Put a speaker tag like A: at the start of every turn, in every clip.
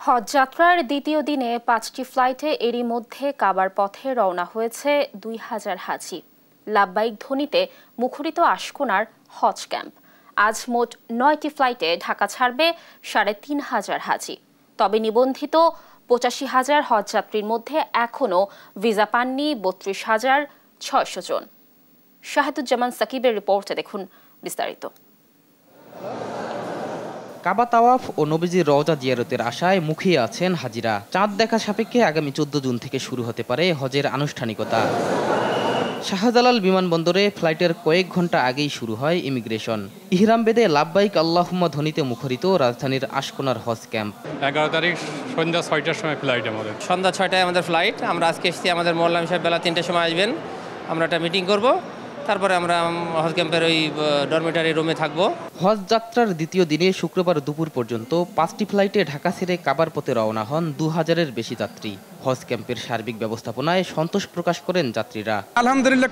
A: হজ যাত্রার দ্বিতীয় দিনে ৫টি ফ্লাইটে এরই মধ্যে কাবার পথে রওনা হয়েছে ২,০০০ হাজি। লাব্বাইক ধ্বনিতে মুখরিত আশকোনার হজ ক্যাম্প। আজ মোট ৯টি ফ্লাইটে ঢাকা ছাড়বে ৩,৫০০ হাজি। তবে নিবন্ধিত ৮৫,০০০ হজযাত্রীর মধ্যে এখনও ভিসা পাননি ৩২,৬০০ জন। শাহেদুজ্জামান সাকিবের রিপোর্টে দেখুন বিস্তারিত।
B: কাবা তাওয়াফ ও নবীজির রওজা জিয়ারতের আশায় মুখিয়ে আছেন হাজিরা। চাঁদ দেখা সাপেক্ষে আগামী ১৪ জুন থেকে শুরু হতে পারে হজের আনুষ্ঠানিকতা। শাহজালাল বিমানবন্দরে ফ্লাইটের কয়েক ঘন্টা আগেই শুরু হয় ইমিগ্রেশন। ইহরাম বেদে লাব্বাইক আল্লাহুম্মা ধ্বনিতে মুখরিত রাজধানীর আশকোনার হজ ক্যাম্প।
C: ১১ তারিখ সন্ধ্যা ৬টার সময় ফ্লাইট আমাদের।
D: সন্ধ্যা ৬টায় আমাদের ফ্লাইট। আমরা আজকে এসেছি, আমাদের মোল্লাম সাহেব বেলা ৩টার সময় আসবেন। আমরা একটা মিটিং করব, তারপরে আমরা হজ ক্যাম্পের ওই ডরমিটারি রুমে থাকব।
B: হজ যাত্রার দ্বিতীয় দিনে শুক্রবার দুপুর পর্যন্ত 5টি ফ্লাইটে ঢাকা ছেড়ে কাবার পথে রওনা হন ২,০০০-এর বেশি যাত্রী। হজ ক্যাম্পের সার্বিক ব্যবস্থাপনায় সন্তোষ প্রকাশ করেন যাত্রীরা।
E: আলহামদুলিল্লাহ,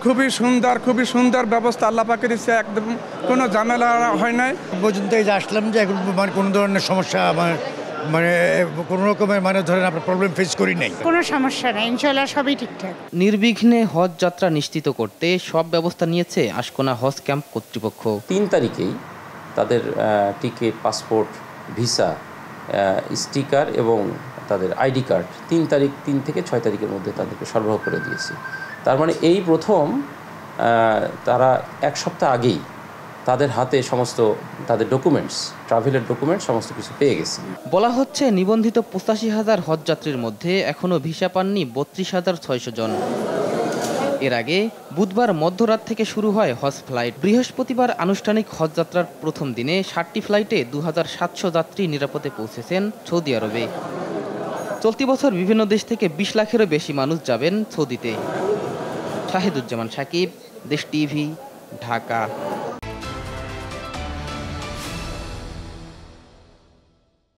E: খুবই সুন্দর ব্যবস্থা আল্লাহ পাকের ইচ্ছে, একদম কোনো ঝামেলা হয় নাই।
F: পর্যন্ত এই যে আসলাম যে এখন কোনো ধরনের সমস্যা কোনো রকমের ধরেন আপনার প্রবলেম ফেস করি নাই,
G: কোনো সমস্যা নেই, ইনশাআল্লাহ সবই ঠিকঠাক।
B: নির্বিঘ্নে হজ যাত্রা নিশ্চিত করতে সব ব্যবস্থা নিয়েছে আশকোনা হজ ক্যাম্প কর্তৃপক্ষ।
H: ৩ তারিখেই তাদের টিকিট, পাসপোর্ট, ভিসা, স্টিকার এবং তাদের আইডি কার্ড ৩ থেকে ৬ তারিখের মধ্যে তাদেরকে সরবরাহ করে দিয়েছি। তার মানে এই প্রথম তারা এক সপ্তাহ আগেই তাদের হাতে সমস্ত তাদের ডকুমেন্টস, ট্রাভেলের ডকুমেন্ট সমস্ত কিছু পেয়ে গেছে।
B: বলা হচ্ছে নিবন্ধিত ৮৫,০০০ হজযাত্রীর মধ্যে এখনও ভিসা পাননি ৩২,৬০০ জন। এর আগে বুধবার মধ্যরাত থেকে শুরু হয় হজ ফ্লাইট। বৃহস্পতিবার আনুষ্ঠানিক হজযাত্রার প্রথম দিনে ৬০টি ফ্লাইটে ২,৭০০ যাত্রী নিরাপদে পৌঁছেছেন সৌদি আরবে। চলতি বছর বিভিন্ন দেশ থেকে ২০ লাখেরও বেশি মানুষ যাবেন সৌদিতে। শাহেদুজ্জামান সাকিব, দেশ টিভি, ঢাকা।